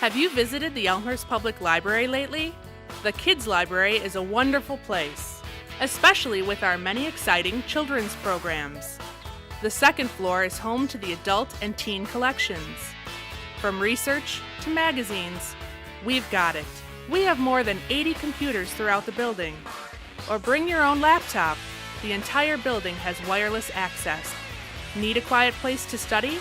Have you visited the Elmhurst Public Library lately? The Kids Library is a wonderful place, especially with our many exciting children's programs. The second floor is home to the adult and teen collections. From research to magazines, we've got it. We have more than 80 computers throughout the building. Or bring your own laptop. The entire building has wireless access. Need a quiet place to study?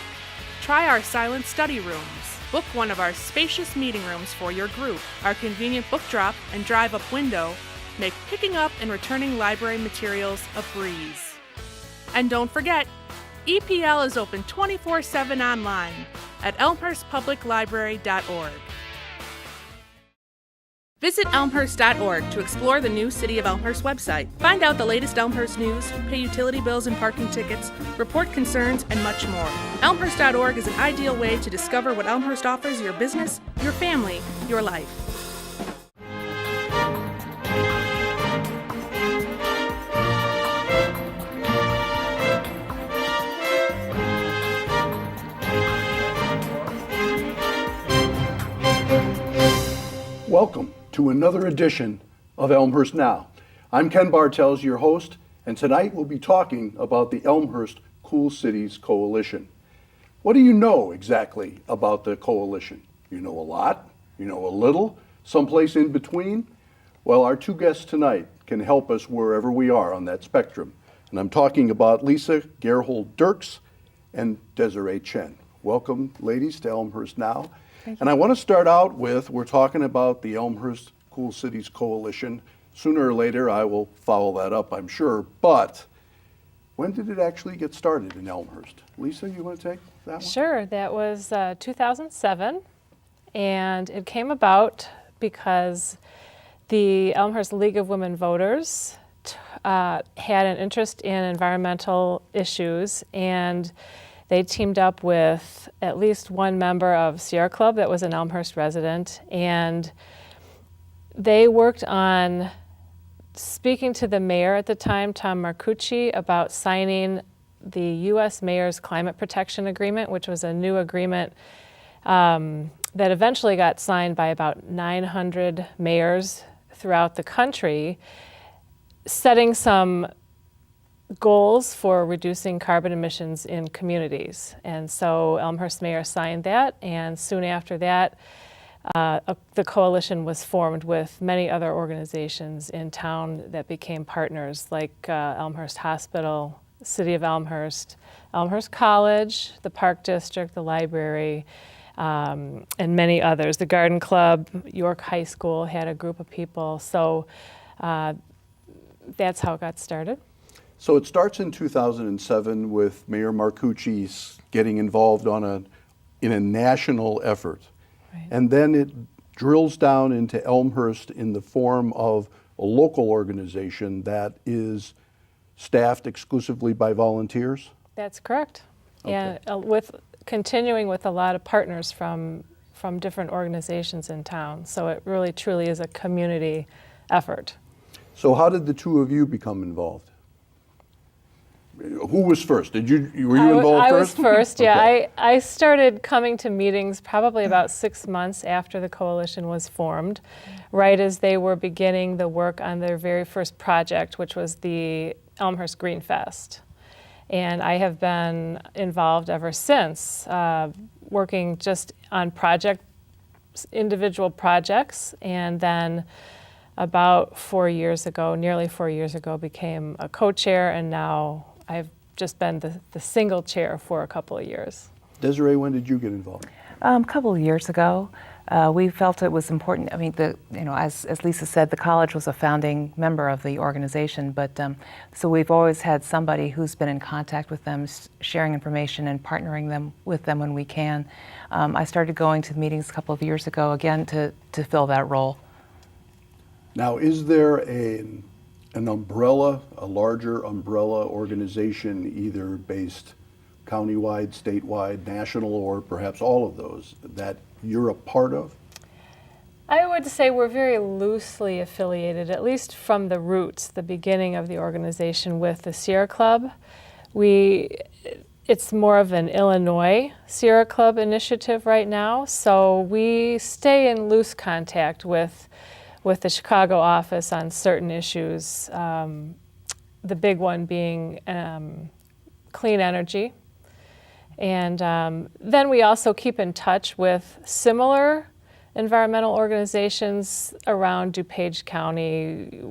Try our silent study rooms. Book one of our spacious meeting rooms for your group. Our convenient book drop and drive-up window make picking up and returning library materials a breeze. And don't forget, EPL is open 24/7 online at elmhurstpubliclibrary.org. Visit elmhurst.org to explore the new City of Elmhurst website. Find out the latest Elmhurst news, pay utility bills and parking tickets, report concerns, and much more. Elmhurst.org is an ideal way to discover what Elmhurst offers your business, your family, your life. Welcome to another edition of Elmhurst Now. I'm Ken Bartels, your host, and tonight we'll be talking about the Elmhurst Cool Cities Coalition. What do you know exactly about the coalition? You know a lot, you know a little, someplace in between? Well, our two guests tonight can help us wherever we are on that spectrum. And I'm talking about Lisa Gerhold-Dirks and Desiree Chen. Welcome, ladies, to Elmhurst Now. And I want to start out with, we're talking about the Elmhurst Cool Cities Coalition. Sooner or later, I will follow that up, I'm sure. But when did it actually get started in Elmhurst? Lisa, you want to take that one? Sure, that was 2007. And it came about because the Elmhurst League of Women Voters had an interest in environmental issues, and they teamed up with at least one member of Sierra Club that was an Elmhurst resident, and they worked on speaking to the mayor at the time, Tom Marcucci, about signing the U.S. Mayor's Climate Protection Agreement, which was a new agreement that eventually got signed by about 900 mayors throughout the country, setting some goals for reducing carbon emissions in communities. And so Elmhurst Mayor signed that, and soon after that, the coalition was formed with many other organizations in town that became partners, like Elmhurst Hospital, City of Elmhurst, Elmhurst College, the Park District, the library, and many others. The Garden Club, York High School had a group of people. So that's how it got started. So it starts in 2007 with Mayor Marcucci getting involved in a national effort. Right. And then it drills down into Elmhurst in the form of a local organization that is staffed exclusively by volunteers? That's correct. Okay. And continuing with a lot of partners from different organizations in town. So it really truly is a community effort. So how did the two of you become involved? Who was first? Were you involved first? I was first, yeah. Okay. I started coming to meetings probably about 6 months after the coalition was formed, right as they were beginning the work on their very first project, which was the Elmhurst Green Fest. And I have been involved ever since, working just on individual projects, and then about 4 years ago, nearly 4 years ago, became a co-chair, and now I've just been the single chair for a couple of years. Desiree, when did you get involved? A couple of years ago. We felt it was important. I mean, as Lisa said, the college was a founding member of the organization, but so we've always had somebody who's been in contact with them, sharing information and partnering with them when we can. I started going to meetings a couple of years ago, again, to fill that role. Now, is there an umbrella, a larger umbrella organization, either based countywide, statewide, national, or perhaps all of those, that you're a part of? I would say we're very loosely affiliated, at least from the roots, the beginning of the organization, with the Sierra Club. it's more of an Illinois Sierra Club initiative right now. So we stay in loose contact with the Chicago office on certain issues. The big one being clean energy. And then we also keep in touch with similar environmental organizations around DuPage County.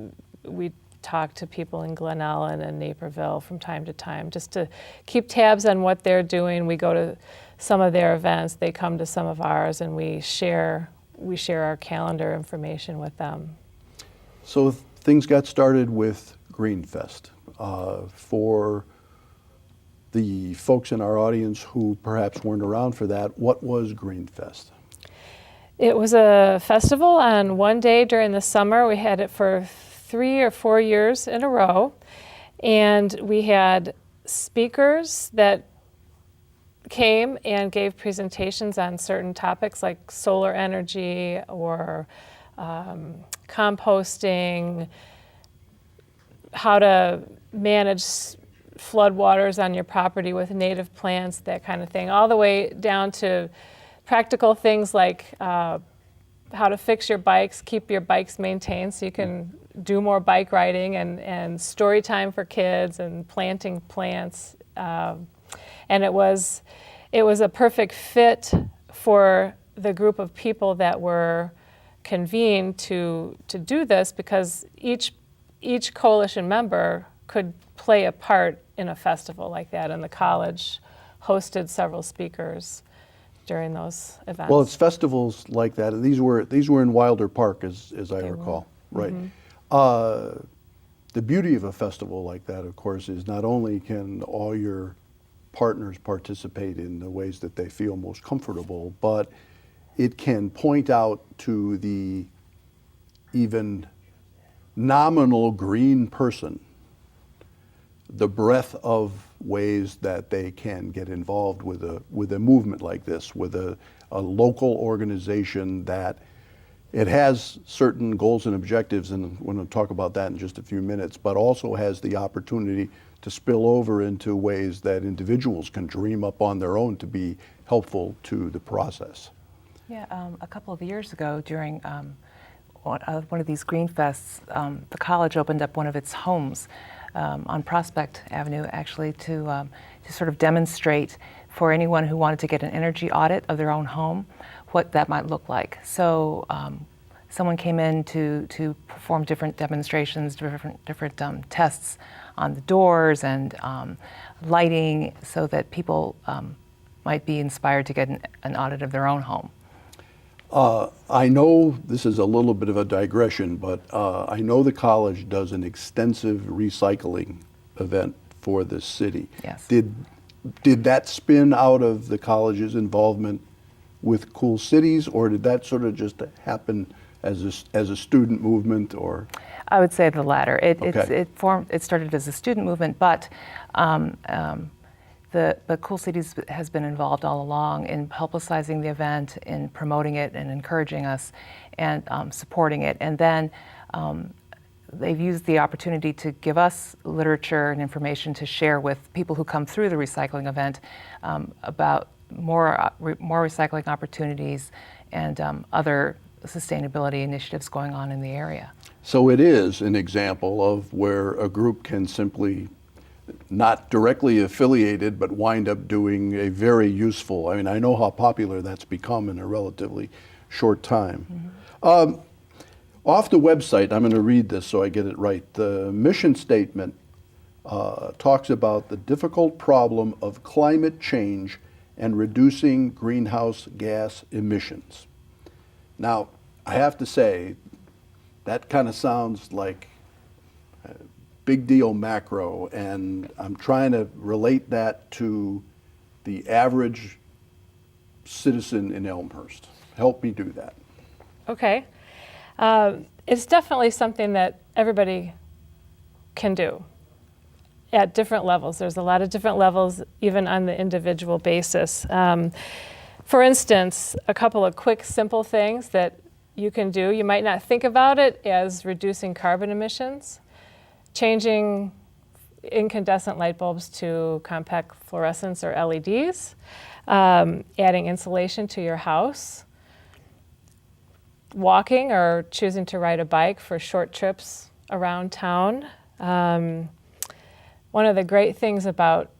We talk to people in Glen Ellen and Naperville from time to time just to keep tabs on what they're doing. We go to some of their events, they come to some of ours, and we share our calendar information with them. So things got started with Greenfest. For the folks in our audience who perhaps weren't around for that, what was Greenfest? It was a festival on one day during the summer. We had it for 3 or 4 years in a row, and we had speakers that came and gave presentations on certain topics like solar energy or composting, how to manage floodwaters on your property with native plants, that kind of thing, all the way down to practical things like how to fix your bikes, keep your bikes maintained so you can do more bike riding, and story time for kids and planting plants. And it was a perfect fit for the group of people that were convened to do this, because each coalition member could play a part in a festival like that, and the college hosted several speakers during those events. Well, it's festivals like that, and these were in Wilder Park, as I recall, right? The beauty of a festival like that, of course, is not only can all your partners participate in the ways that they feel most comfortable, but it can point out to the even nominal green person the breadth of ways that they can get involved with a movement like this, with a local organization that it has certain goals and objectives, and we're going to talk about that in just a few minutes, but also has the opportunity to spill over into ways that individuals can dream up on their own to be helpful to the process. Yeah, a couple of years ago during one of these Green Fests, the college opened up one of its homes on Prospect Avenue, actually, to sort of demonstrate for anyone who wanted to get an energy audit of their own home what that might look like. So someone came in to perform different demonstrations, different tests on the doors and lighting, so that people might be inspired to get an audit of their own home. I know this is a little bit of a digression, but I know the college does an extensive recycling event for the city. Yes. Did that spin out of the college's involvement with Cool Cities, or did that sort of just happen as a student movement, or? I would say the latter. Okay. It started as a student movement, but Cool Cities has been involved all along in publicizing the event, in promoting it, and encouraging us, and supporting it. And then they've used the opportunity to give us literature and information to share with people who come through the recycling event about more recycling opportunities and other sustainability initiatives going on in the area. So it is an example of where a group can simply, not directly affiliated, but wind up doing a very useful, I mean, I know how popular that's become in a relatively short time. Mm-hmm. Off the website, I'm going to read this so I get it right. The mission statement talks about the difficult problem of climate change and reducing greenhouse gas emissions. Now, I have to say, that kind of sounds like big deal macro, and I'm trying to relate that to the average citizen in Elmhurst. Help me do that. Okay. It's definitely something that everybody can do at different levels. There's a lot of different levels, even on the individual basis. For instance, a couple of quick, simple things that you can do. You might not think about it as reducing carbon emissions. Changing incandescent light bulbs to compact fluorescents or LEDs, adding insulation to your house, walking or choosing to ride a bike for short trips around town. One of the great things about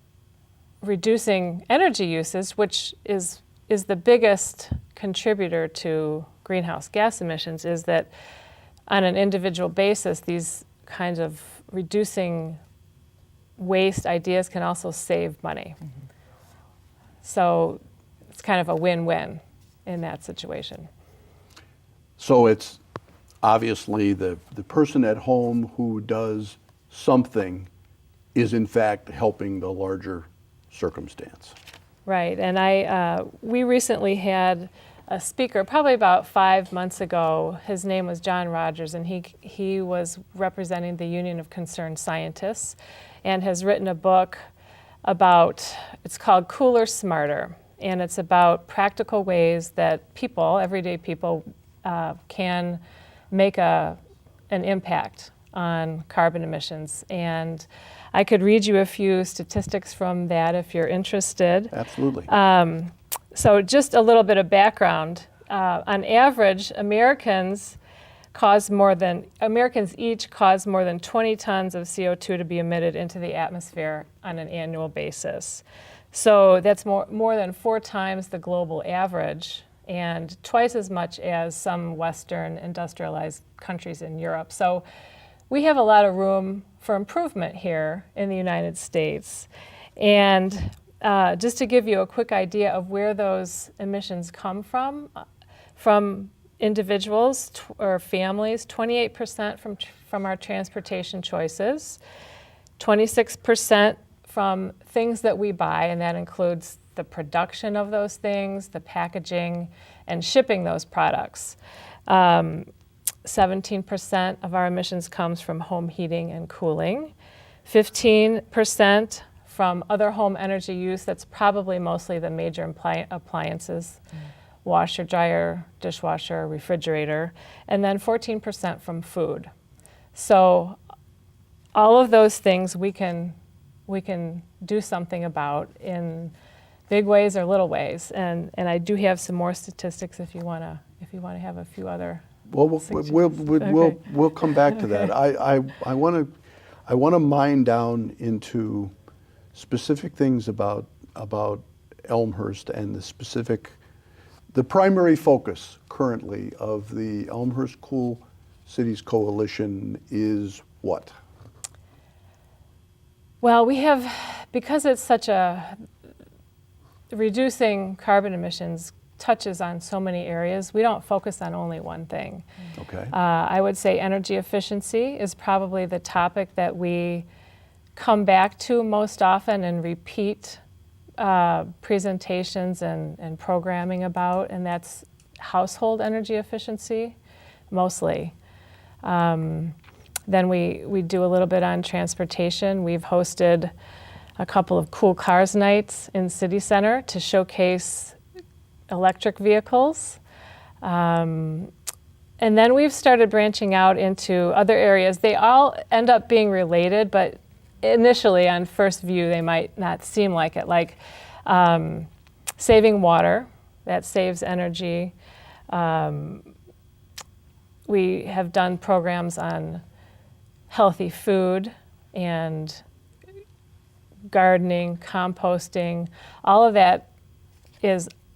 reducing energy usage, which is the biggest contributor to greenhouse gas emissions, is that on an individual basis, these kinds of reducing waste ideas can also save money. Mm-hmm. So it's kind of a win-win in that situation. So it's obviously the person at home who does something is in fact helping the larger circumstance. Right, and we recently had a speaker, probably about 5 months ago. His name was John Rogers, and he was representing the Union of Concerned Scientists, and has written a book about, it's called Cooler, Smarter, and it's about practical ways that people, everyday people, can make an impact on carbon emissions. And I could read you a few statistics from that if you're interested. Absolutely. So just a little bit of background. On average, Americans each cause more than 20 tons of CO2 to be emitted into the atmosphere on an annual basis. So that's more than 4 times the global average, and twice as much as some Western industrialized countries in Europe. So we have a lot of room for improvement here in the United States. And just to give you a quick idea of where those emissions come from individuals or families, 28% from our transportation choices, 26% from things that we buy, and that includes the production of those things, the packaging, and shipping those products. 17% of our emissions comes from home heating and cooling, 15% from other home energy use. That's probably mostly the major appliances, washer, dryer, dishwasher, refrigerator, and then 14% from food. So all of those things we can do something about in big ways or little ways. And I do have some more statistics if you want to have a few other. Well, we'll come back to that. I want to mine down into specific things about Elmhurst and the primary focus currently of the Elmhurst Cool Cities Coalition is what? Well, we have, because it's reducing carbon emissions touches on so many areas, we don't focus on only one thing. Okay. I would say energy efficiency is probably the topic that we come back to most often and repeat presentations and programming about, and that's household energy efficiency, mostly. Then we do a little bit on transportation. We've hosted a couple of Cool Cars nights in City Center to showcase electric vehicles. And then we've started branching out into other areas. They all end up being related, but initially on first view they might not seem like it, like saving water, that saves energy. We have done programs on healthy food and gardening, composting. All of that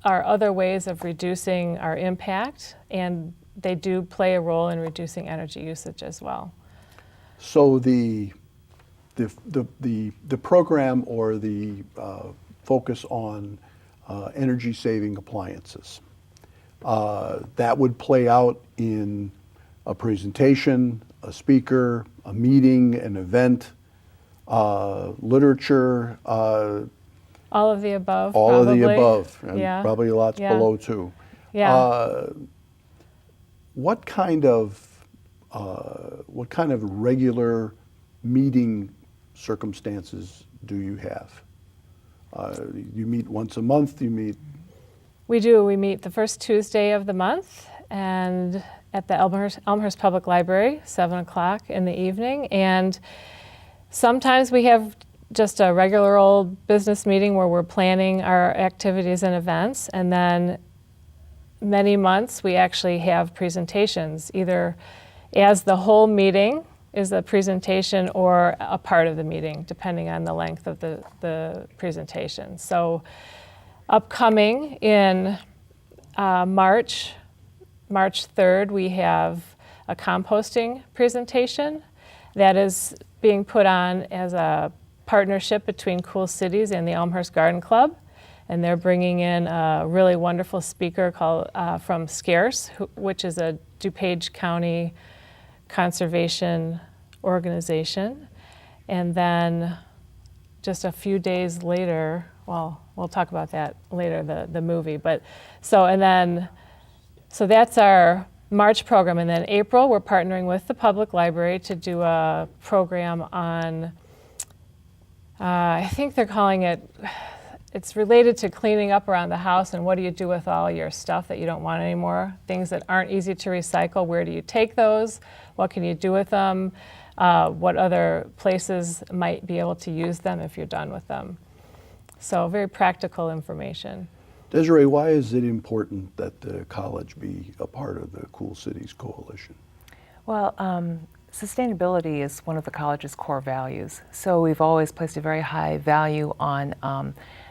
are other ways of reducing our impact, and they do play a role in reducing energy usage as well. So the program or the focus on energy saving appliances, that would play out in a presentation, a speaker, a meeting, an event, literature. All of the above. All probably. of the above, and yeah. probably lots yeah. below too. Yeah. What kind of regular meeting circumstances do you have? You meet once a month. You meet. We do. We meet the first Tuesday of the month, and at the Elmhurst Public Library, 7 o'clock in the evening. And Sometimes we have just a regular old business meeting where we're planning our activities and events, and then many months we actually have presentations, either as the whole meeting is a presentation or a part of the meeting, depending on the length of the presentation. So upcoming in March 3rd, we have a composting presentation that is being put on as a partnership between Cool Cities and the Elmhurst Garden Club. And they're bringing in a really wonderful speaker called from Scarce, which is a DuPage County conservation organization. And then just a few days later, well, we'll talk about that later, the movie. But so that's our March program. And then April, we're partnering with the public library to do a program on, I think they're calling it, it's related to cleaning up around the house and what do you do with all your stuff that you don't want anymore, things that aren't easy to recycle. Where do you take those? What can you do with them? What other places might be able to use them if you're done with them? So very practical information. Desiree, why is it important that the college be a part of the Cool Cities Coalition? Well, sustainability is one of the college's core values. So we've always placed a very high value on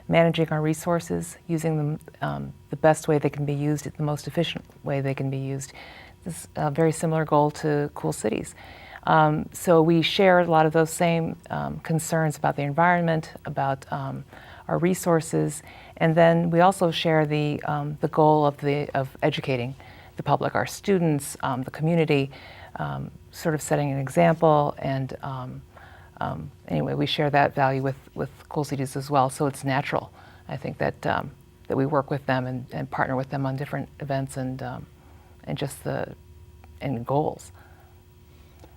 managing our resources, using them the best way they can be used, the most efficient way they can be used. This is a very similar goal to Cool Cities. So we share a lot of those same concerns about the environment, about our resources, and then we also share the goal of educating the public, our students, the community, sort of setting an example, and anyway, we share that value with Cool Cities as well. So it's natural, I think, that we work with them and partner with them on different events and just and goals.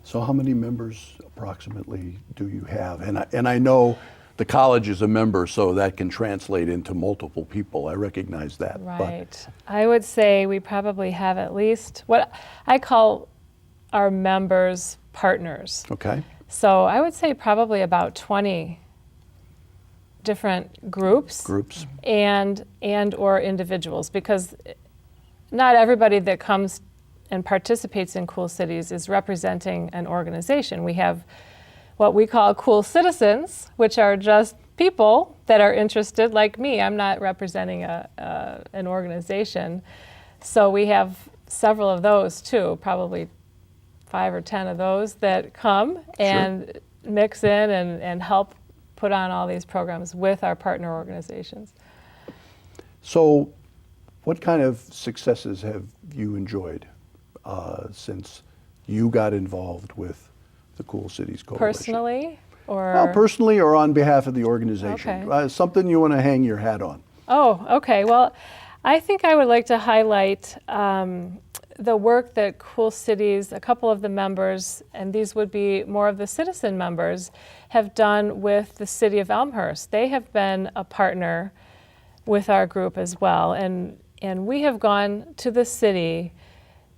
So how many members approximately do you have? And I know the college is a member, so that can translate into multiple people. I recognize that. Right. I would say we probably have at least what I call our members partners. Okay. So I would say probably about 20 different groups and or individuals, because not everybody that comes and participates in Cool Cities is representing an organization. We have what we call cool citizens, which are just people that are interested, like me. I'm not representing an organization. So we have several of those too, probably 5 or 10 of those that come and mix in and help put on all these programs with our partner organizations. So what kind of successes have you enjoyed since you got involved with the Cool Cities Coalition? Personally, or? Well, personally or on behalf of the organization. Okay. Something you want to hang your hat on. Oh, okay. Well, I think I would like to highlight the work that Cool Cities, a couple of the members, and these would be more of the citizen members, have done with the city of Elmhurst. They have been a partner with our group as well, and we have gone to the city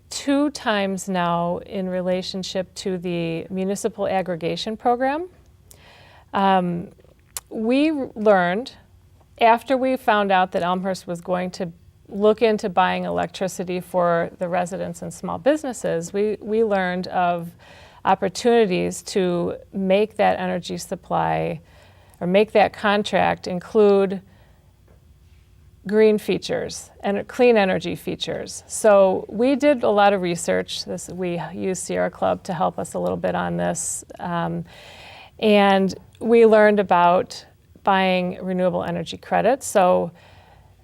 2 times now in relationship to the municipal aggregation program. We learned, after we found out that Elmhurst was going to look into buying electricity for the residents and small businesses, we learned of opportunities to make that energy supply or make that contract include green features and clean energy features. So we did a lot of research. We used Sierra Club to help us a little bit on this. And we learned about buying renewable energy credits. So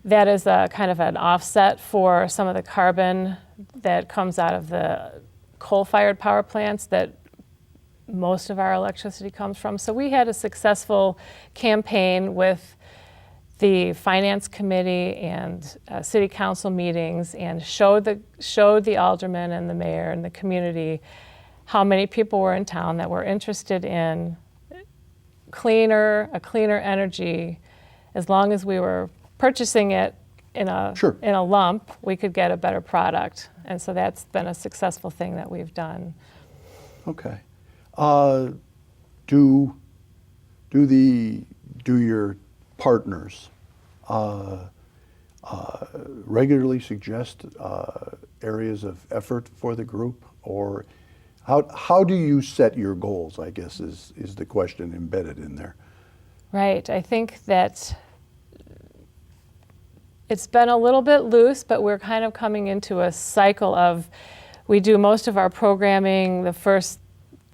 that is a kind of an offset for some of the carbon that comes out of the coal-fired power plants that most of our electricity comes from. So we had a successful campaign with the finance committee and city council meetings, and showed the aldermen and the mayor and the community how many people were in town that were interested in a cleaner energy. As long as we were purchasing it in a lump, we could get a better product. And so that's been a successful thing that we've done. Okay. Do your partners regularly suggest areas of effort for the group, or how do you set your goals, I guess is the question embedded in there. Right. I think that it's been a little bit loose, but we're kind of coming into a cycle of, we do most of our programming the first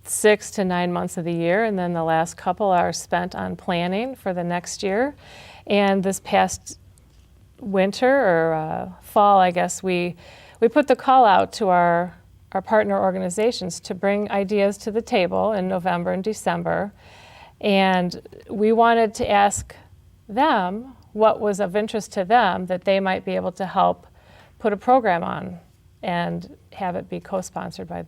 6 to 9 months of the year, and then the last couple are spent on planning for the next year. And this past winter or fall, I guess, we put the call out to our partner organizations to bring ideas to the table in November and December. And we wanted to ask them what was of interest to them that they might be able to help put a program on and have it be co-sponsored by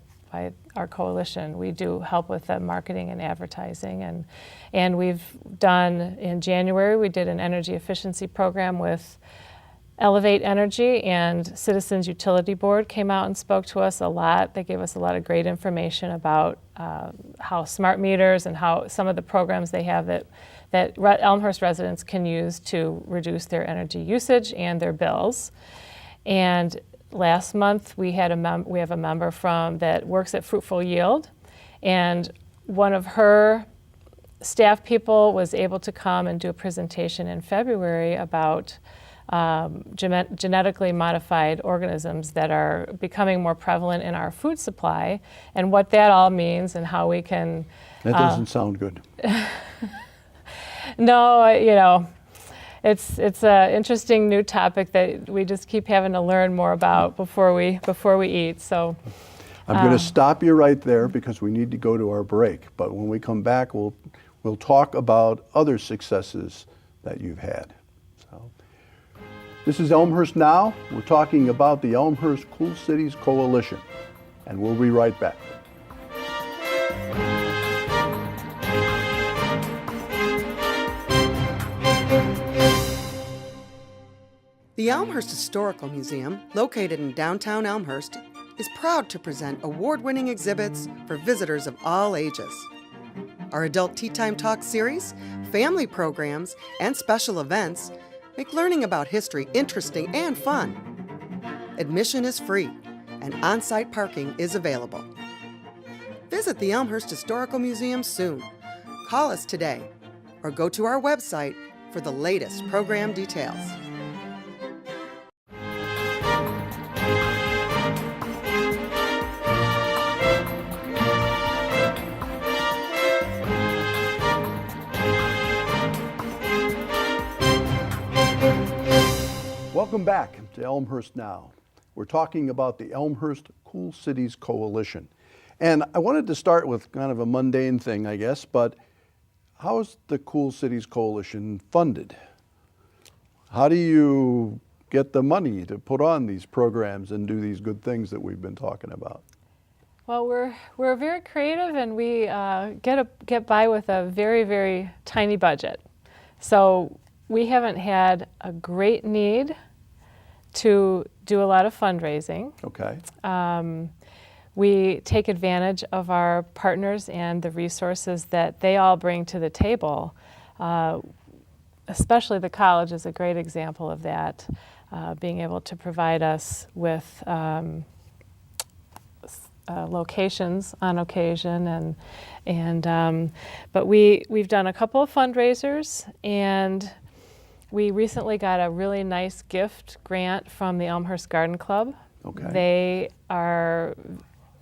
our coalition. We do help with the marketing and advertising, and we've done, in January, we did an energy efficiency program with Elevate Energy, and Citizens Utility Board came out and spoke to us a lot. They gave us a lot of great information about how smart meters and how some of the programs they have that Elmhurst residents can use to reduce their energy usage and their bills. And last month we have a member that works at Fruitful Yield, and one of her staff people was able to come and do a presentation in February about genetically modified organisms that are becoming more prevalent in our food supply, and what that all means and how we can... That doesn't sound good. No, it's an interesting new topic that we just keep having to learn more about before we eat. So I'm going to stop you right there because we need to go to our break. But when we come back, we'll talk about other successes that you've had. So this is Elmhurst Now. We're talking about the Elmhurst Cool Cities Coalition, and we'll be right back. The Elmhurst Historical Museum, located in downtown Elmhurst, is proud to present award-winning exhibits for visitors of all ages. Our Adult Tea Time Talk series, family programs, and special events make learning about history interesting and fun. Admission is free, and on-site parking is available. Visit the Elmhurst Historical Museum soon. Call us today, or go to our website for the latest program details. Welcome back to Elmhurst Now. We're talking about the Elmhurst Cool Cities Coalition. And I wanted to start with kind of a mundane thing, I guess, but how is the Cool Cities Coalition funded? How do you get the money to put on these programs and do these good things that we've been talking about? Well, we're very creative, and we get by with a very, very tiny budget. So we haven't had a great need to do a lot of fundraising. Okay. We take advantage of our partners and the resources that they all bring to the table. Especially the college is a great example of that, being able to provide us with locations on occasion, but we've done a couple of fundraisers, and we recently got a really nice gift grant from the Elmhurst Garden Club. Okay. They are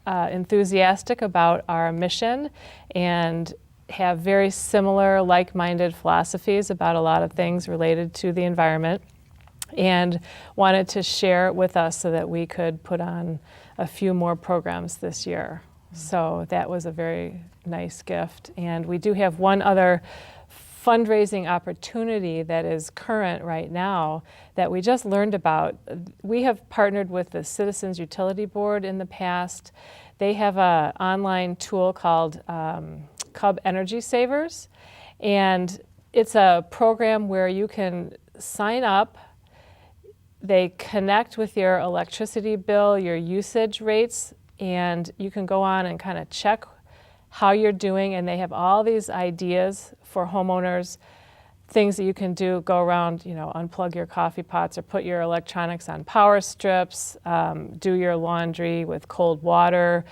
enthusiastic about our mission and have very similar, like-minded philosophies about a lot of things related to the environment, and wanted to share it with us so that we could put on a few more programs this year. So that was a very nice gift. And we do have one other fundraising opportunity that is current right now that we just learned about. We have partnered with the Citizens Utility Board in the past. They have an online tool called Cub Energy Savers, and it's a program where you can sign up. They connect with your electricity bill, your usage rates, and you can go on and kind of check how you're doing, and they have all these ideas for homeowners, things that you can do, go around, unplug your coffee pots or put your electronics on power strips, do your laundry with cold water.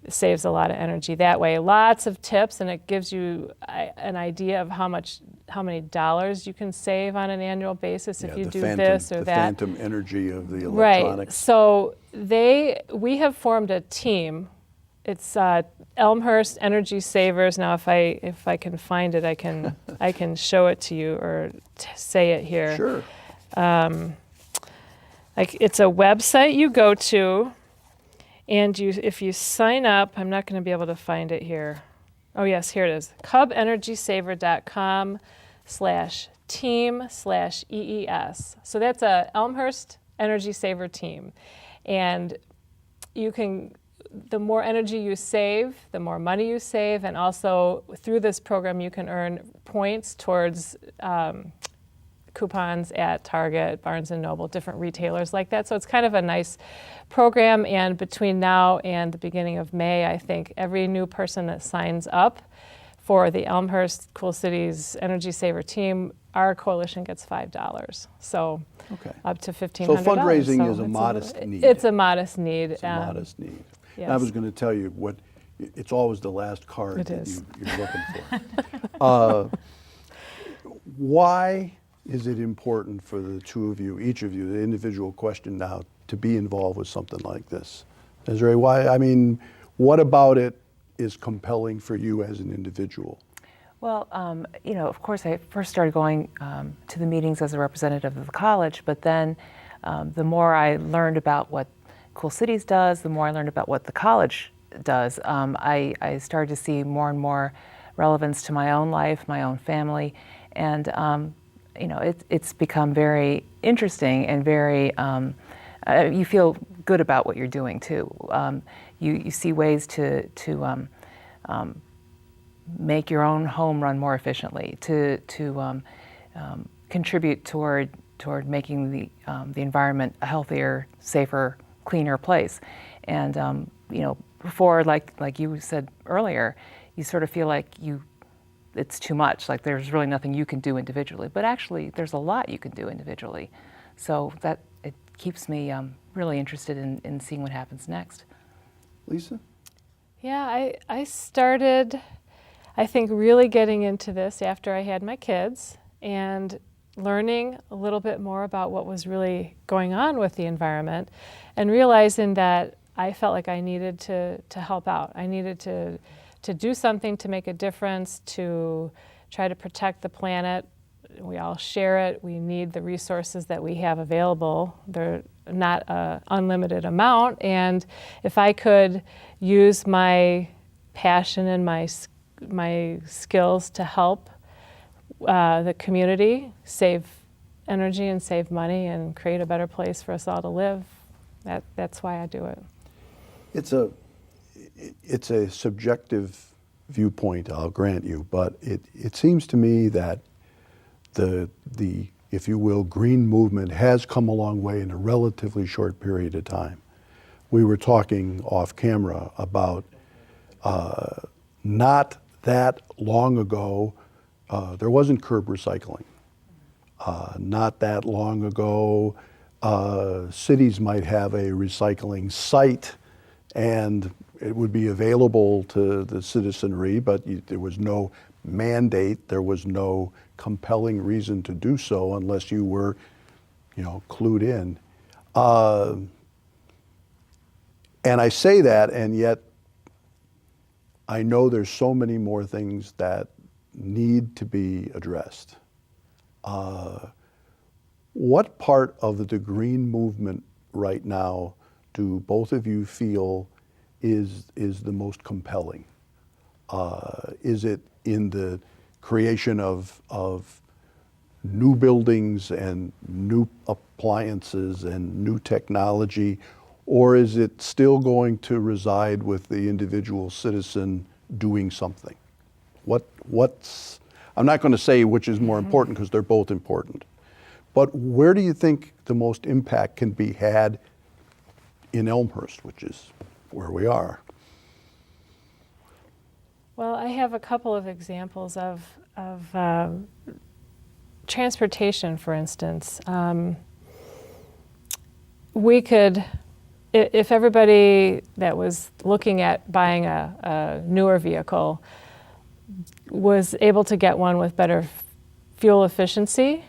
It saves a lot of energy that way. Lots of tips, and it gives you an idea of how many dollars you can save on an annual basis if you do this or the that. phantom energy of the electronics. Right. So we have formed a team. It's Elmhurst Energy Savers. Now, if I can find it, I can show it to you or say it here. Sure. It's a website you go to, and if you sign up, I'm not going to be able to find it here. Oh yes, here it is. cubenergysaver.com/team/EES. So that's a Elmhurst Energy Saver team, and you can. The more energy you save, the more money you save, and also through this program you can earn points towards coupons at Target, Barnes & Noble, different retailers like that. So it's kind of a nice program, and between now and the beginning of May, I think every new person that signs up for the Elmhurst Cool Cities Energy Saver team, our coalition gets $5. So up to $1,500. So fundraising is a modest need. It's a modest need. It's a modest need. Yes. And I was going to tell you it's always the last card It that is. you're looking for. Why is it important for the two of you, each of you, the individual question now, to be involved with something like this? Desiree, what about it is compelling for you as an individual? Well, of course, I first started going to the meetings as a representative of the college, but then the more I learned about what Cool Cities does, the more I learned about what the college does. I started to see more and more relevance to my own life, my own family, and it's become very interesting and very. You feel good about what you're doing too. You see ways to make your own home run more efficiently, to contribute toward making the environment a healthier, safer, cleaner place. And before, like you said earlier, you sort of feel like it's too much, like there's really nothing you can do individually. But actually, there's a lot you can do individually. So that it keeps me really interested in seeing what happens next. Lisa? Yeah, I started, I think, really getting into this after I had my kids and learning a little bit more about what was really going on with the environment and realizing that I felt like I needed to help out. I needed to do something to make a difference, to try to protect the planet. We all share it. We need the resources that we have available. They're not an unlimited amount. And if I could use my passion and my skills to help the community save energy and save money and create a better place for us all to live, that's why I do it. It's a subjective viewpoint, I'll grant you, but it seems to me that the if you will, green movement has come a long way in a relatively short period of time. We were talking off camera about not that long ago, there wasn't curb recycling. Not that long ago, cities might have a recycling site and it would be available to the citizenry, but there was no mandate, there was no compelling reason to do so unless you were, clued in. And I say that, and yet I know there's so many more things that need to be addressed. What part of the green movement right now do both of you feel is the most compelling? Is it in the creation of new buildings and new appliances and new technology, or is it still going to reside with the individual citizen doing something? I'm not going to say which is more important because they're both important, but where do you think the most impact can be had in Elmhurst, which is where we are? Well, I have a couple of examples of transportation, for instance. We could, if everybody that was looking at buying a newer vehicle was able to get one with better fuel efficiency,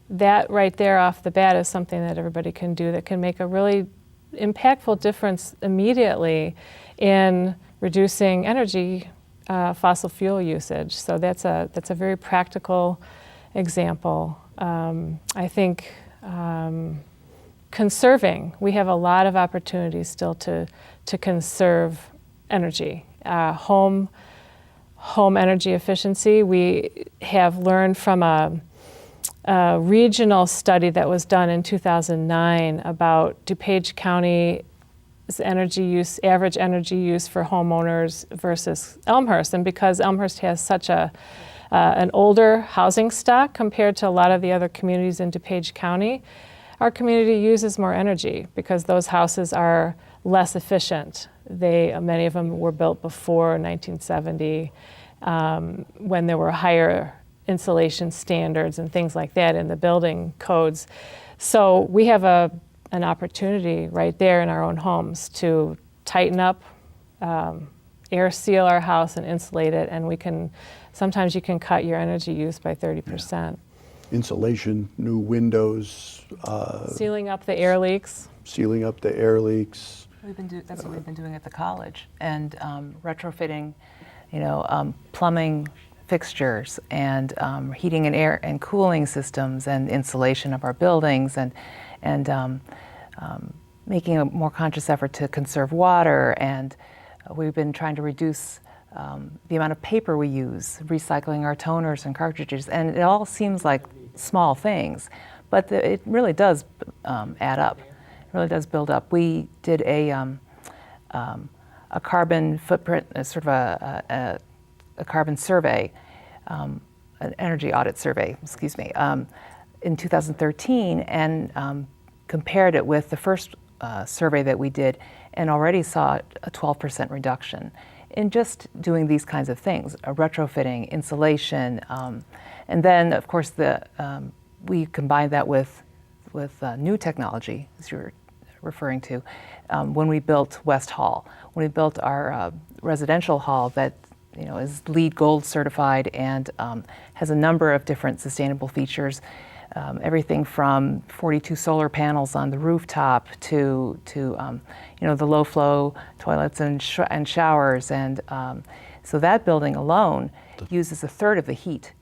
that right there off the bat is something that everybody can do that can make a really impactful difference immediately in reducing energy fossil fuel usage. So that's a very practical example. I think conserving, we have a lot of opportunities still to conserve energy. Home energy efficiency, we have learned from a regional study that was done in 2009 about DuPage County's energy use, average energy use for homeowners versus Elmhurst. And because Elmhurst has such an older housing stock compared to a lot of the other communities in DuPage County, our community uses more energy because those houses are less efficient. Many of them were built before 1970 when there were higher insulation standards and things like that in the building codes. So we have an opportunity right there in our own homes to tighten up, air seal our house and insulate it, and sometimes you can cut your energy use by 30%. Yeah. Insulation, new windows. Sealing up the air leaks. Sealing up the air leaks. That's what we've been doing at the college, and retrofitting, plumbing fixtures and heating and air and cooling systems and insulation of our buildings, and making a more conscious effort to conserve water. And we've been trying to reduce the amount of paper we use, recycling our toners and cartridges. And it all seems like small things, but it really does add up. It really does build up. We did a carbon footprint, sort of a carbon survey, an energy audit survey, in 2013, and compared it with the first survey that we did, and already saw a 12% reduction in just doing these kinds of things, retrofitting, insulation, and then of course we combined that with new technology, as you were referring to, when we built West Hall, when we built our residential hall that is LEED Gold certified and has a number of different sustainable features, everything from 42 solar panels on the rooftop to the low flow toilets and showers, and so that building alone uses a third of the heat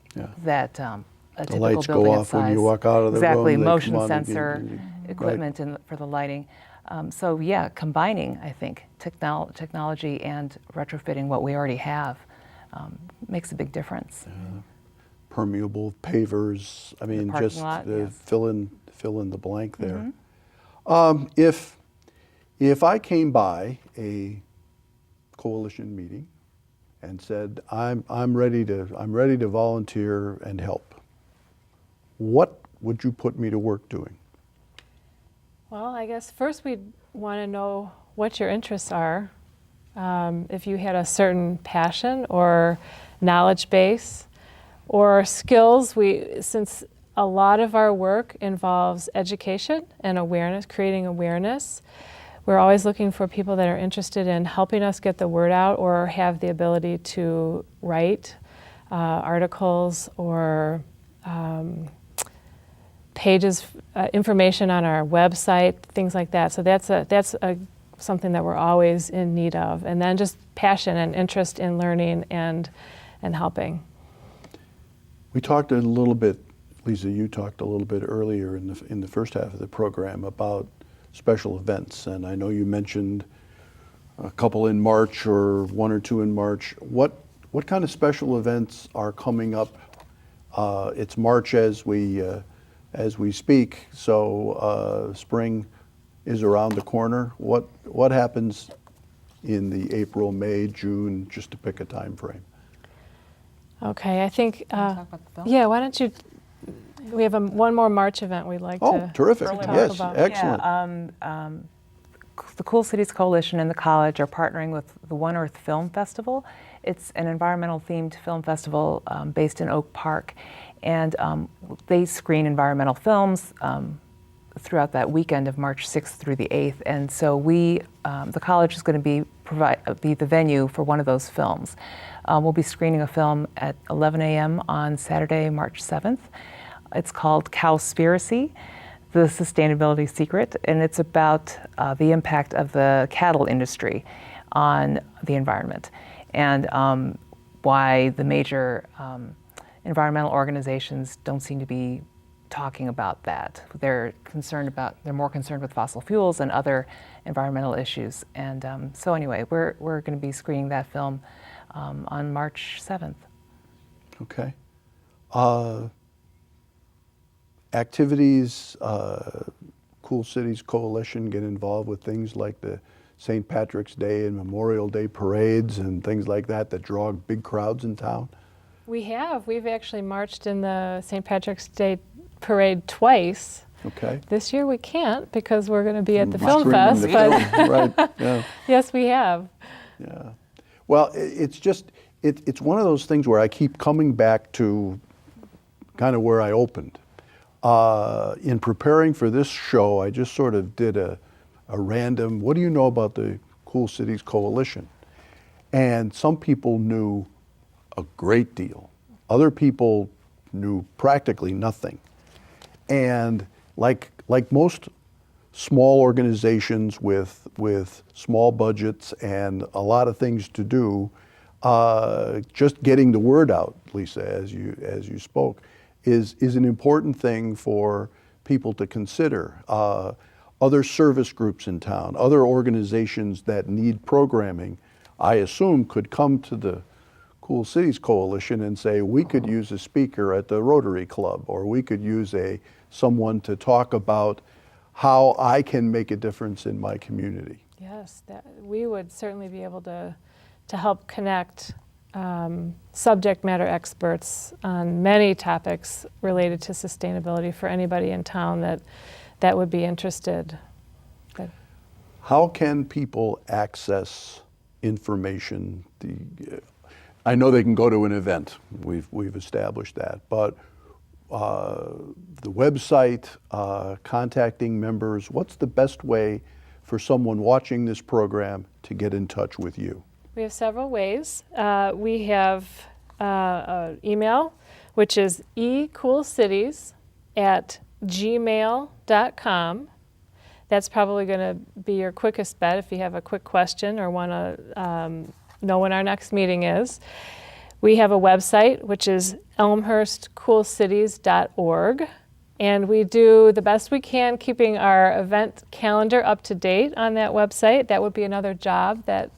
that a The typical lights building go of off when size. you walk out of the room. Exactly, They motion come on and sensor right. equipment for the lighting. So yeah, combining, I think, technology and retrofitting what we already have makes a big difference. Yeah. Permeable pavers. I mean, parking just lot, yes. fill in the blank there. Mm-hmm. If I came by a coalition meeting and said I'm ready to volunteer and help, what would you put me to work doing? Well, I guess first we'd want to know what your interests are. If you had a certain passion or knowledge base or skills, since a lot of our work involves education and awareness, creating awareness, we're always looking for people that are interested in helping us get the word out or have the ability to write articles or pages, information on our website, things like that. So that's something that we're always in need of. And then just passion and interest in learning and helping. We talked a little bit, Lisa, you talked a little bit earlier in the first half of the program about special events, and I know you mentioned a couple in March or one or two in March. What kind of special events are coming up? It's March as we speak, so spring is around the corner. What happens in the April, May, June, just to pick a time frame? Okay, I think, talk about the film? yeah, why don't you, we have one more March event we'd like to Oh, terrific. talk Yes, about. excellent. Yeah, the Cool Cities Coalition and the college are partnering with the One Earth Film Festival. It's an environmental themed film festival based in Oak Park, and they screen environmental films throughout that weekend of March 6th through the 8th. And so the college is going to be the venue for one of those films. We'll be screening a film at 11 a.m. on Saturday, March 7th. It's called Cowspiracy, The Sustainability Secret, and it's about the impact of the cattle industry on the environment, and why the major environmental organizations don't seem to be talking about that. They're more concerned with fossil fuels and other environmental issues. And so anyway, we're going to be screening that film on March 7th. Okay. Activities, Cool Cities Coalition get involved with things like the St. Patrick's Day and Memorial Day parades and things like that draw big crowds in town? We've actually marched in the St. Patrick's Day parade twice. Okay. This year we can't because we're going to be at the Screening film fest, the but film, right, yeah. yes, we have. Yeah. Well, it's one of those things where I keep coming back to kind of where I opened. In preparing for this show, I just sort of did a random, what do you know about the Cool Cities Coalition? And some people knew a great deal. Other people knew practically nothing. And like most small organizations with small budgets and a lot of things to do, just getting the word out, Lisa, as you spoke, is an important thing for people to consider. Other service groups in town, other organizations that need programming, I assume could come to the Cool Cities Coalition and say, we could use a speaker at the Rotary Club, or we could use someone to talk about how I can make a difference in my community. Yes, we would certainly be able to help connect subject matter experts on many topics related to sustainability for anybody in town that would be interested. How can people access information? I know they can go to an event. We've established that, but the website, contacting members, what's the best way for someone watching this program to get in touch with you? We have several ways. We have an email, which is ecoolcities@gmail.com. That's probably going to be your quickest bet if you have a quick question or want to know when our next meeting is. We have a website, which is elmhurstcoolcities.org. And we do the best we can keeping our event calendar up to date on that website. That would be another job, a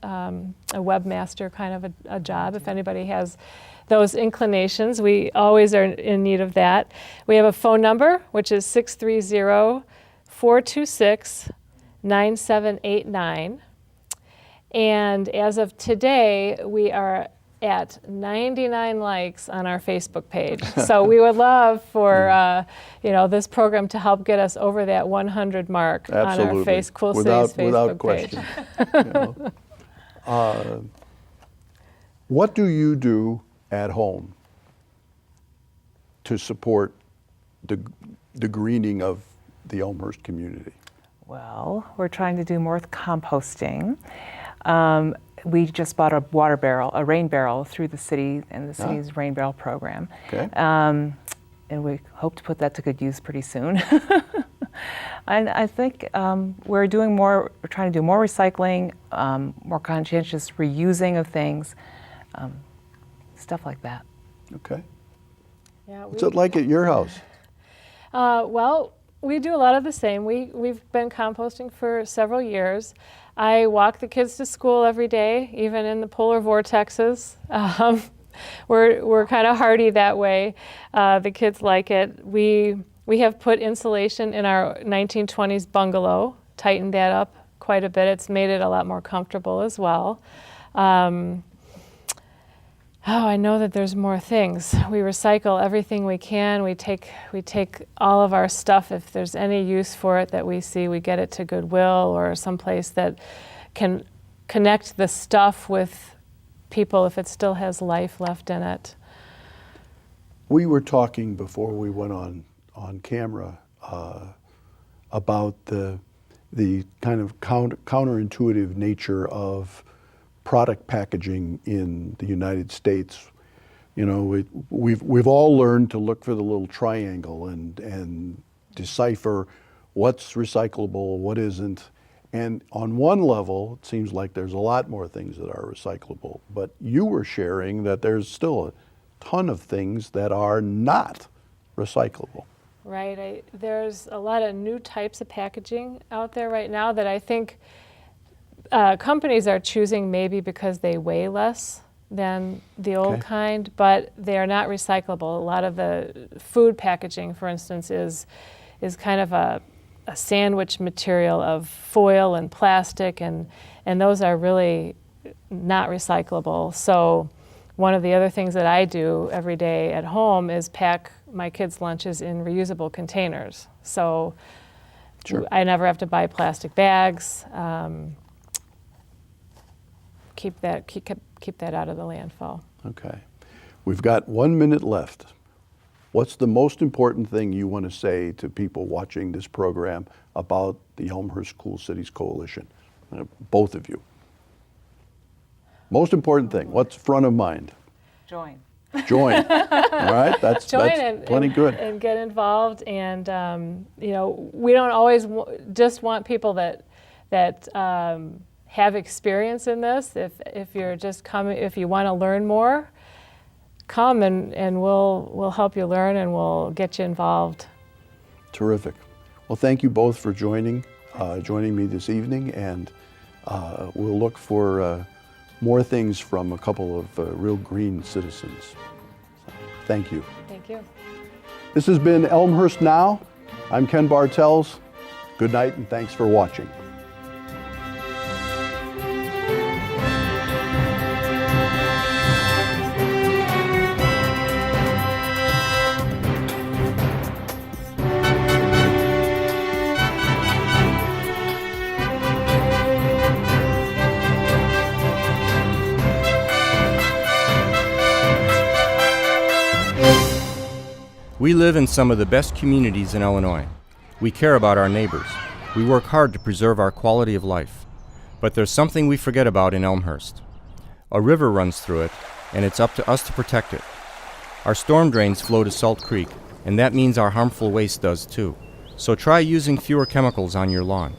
webmaster kind of a job, if anybody has those inclinations. We always are in need of that. We have a phone number, which is 630-426-9789. And as of today, we are at 99 likes on our Facebook page. So we would love for this program to help get us over that 100 mark. Absolutely. On our Cool Cities Facebook without question. What do you do at home to support the greening of the Elmhurst community? Well, we're trying to do more composting. We just bought a rain barrel through the city and the city's rain barrel program. Okay. And we hope to put that to good use pretty soon. And I think we're trying to do more recycling, more conscientious reusing of things, stuff like that. Okay. Yeah, What's it like at your house? Well, we do a lot of the same. We've been composting for several years. I walk the kids to school every day, even in the polar vortexes. We're kind of hardy that way. The kids like it. We have put insulation in our 1920s bungalow, tightened that up quite a bit. It's made it a lot more comfortable as well. Oh, I know that there's more things. We recycle everything we can. We take all of our stuff, if there's any use for it that we see, we get it to Goodwill or someplace that can connect the stuff with people if it still has life left in it. We were talking before we went on camera about the kind of counterintuitive nature of product packaging in the United States. You know, we've all learned to look for the little triangle and decipher what's recyclable, what isn't. And on one level, it seems like there's a lot more things that are recyclable. But you were sharing that there's still a ton of things that are not recyclable. Right. There's a lot of new types of packaging out there right now that I think companies are choosing maybe because they weigh less than the old kind, but they are not recyclable. A lot of the food packaging, for instance, is kind of a sandwich material of foil and plastic, and those are really not recyclable. So one of the other things that I do every day at home is pack my kids' lunches in reusable containers. So I never have to buy plastic bags. Keep that out of the landfill. Okay. We've got 1 minute left. What's the most important thing you want to say to people watching this program about the Elmhurst Cool Cities Coalition? Both of you. Most important thing, what's front of mind? Join. Join. All right, that's plenty good. And get involved. And you know, we don't always just want people that have experience in this. If you're just coming, if you want to learn more, come and we'll help you learn and we'll get you involved. Terrific. Well, thank you both for joining me this evening, and we'll look for more things from a couple of real green citizens. So, thank you. Thank you. This has been Elmhurst Now. I'm Ken Bartels. Good night and thanks for watching. We live in some of the best communities in Illinois. We care about our neighbors. We work hard to preserve our quality of life. But there's something we forget about in Elmhurst. A river runs through it, and it's up to us to protect it. Our storm drains flow to Salt Creek, and that means our harmful waste does too. So try using fewer chemicals on your lawn.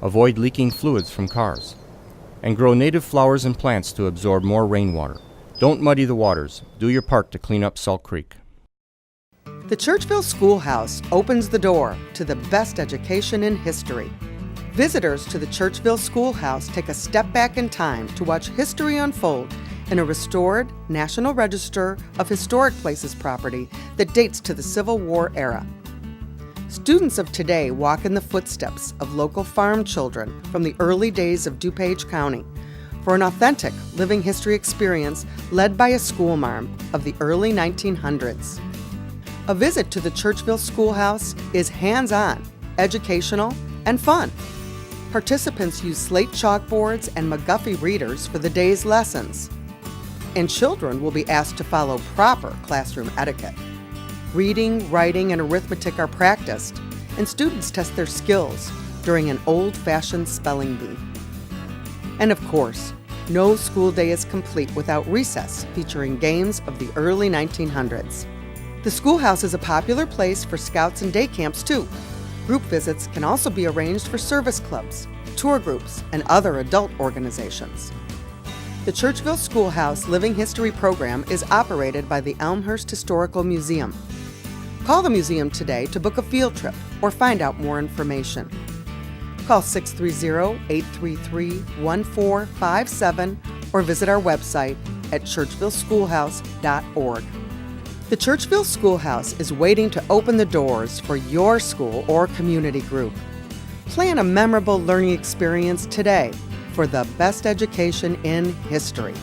Avoid leaking fluids from cars. And grow native flowers and plants to absorb more rainwater. Don't muddy the waters. Do your part to clean up Salt Creek. The Churchville Schoolhouse opens the door to the best education in history. Visitors to the Churchville Schoolhouse take a step back in time to watch history unfold in a restored National Register of Historic Places property that dates to the Civil War era. Students of today walk in the footsteps of local farm children from the early days of DuPage County for an authentic living history experience led by a schoolmarm of the early 1900s. A visit to the Churchville Schoolhouse is hands-on, educational, and fun. Participants use slate chalkboards and McGuffey readers for the day's lessons. And children will be asked to follow proper classroom etiquette. Reading, writing, and arithmetic are practiced, and students test their skills during an old-fashioned spelling bee. And of course, no school day is complete without recess featuring games of the early 1900s. The schoolhouse is a popular place for scouts and day camps, too. Group visits can also be arranged for service clubs, tour groups, and other adult organizations. The Churchville Schoolhouse Living History Program is operated by the Elmhurst Historical Museum. Call the museum today to book a field trip or find out more information. Call 630-833-1457 or visit our website at churchvilleschoolhouse.org. The Churchville Schoolhouse is waiting to open the doors for your school or community group. Plan a memorable learning experience today for the best education in history.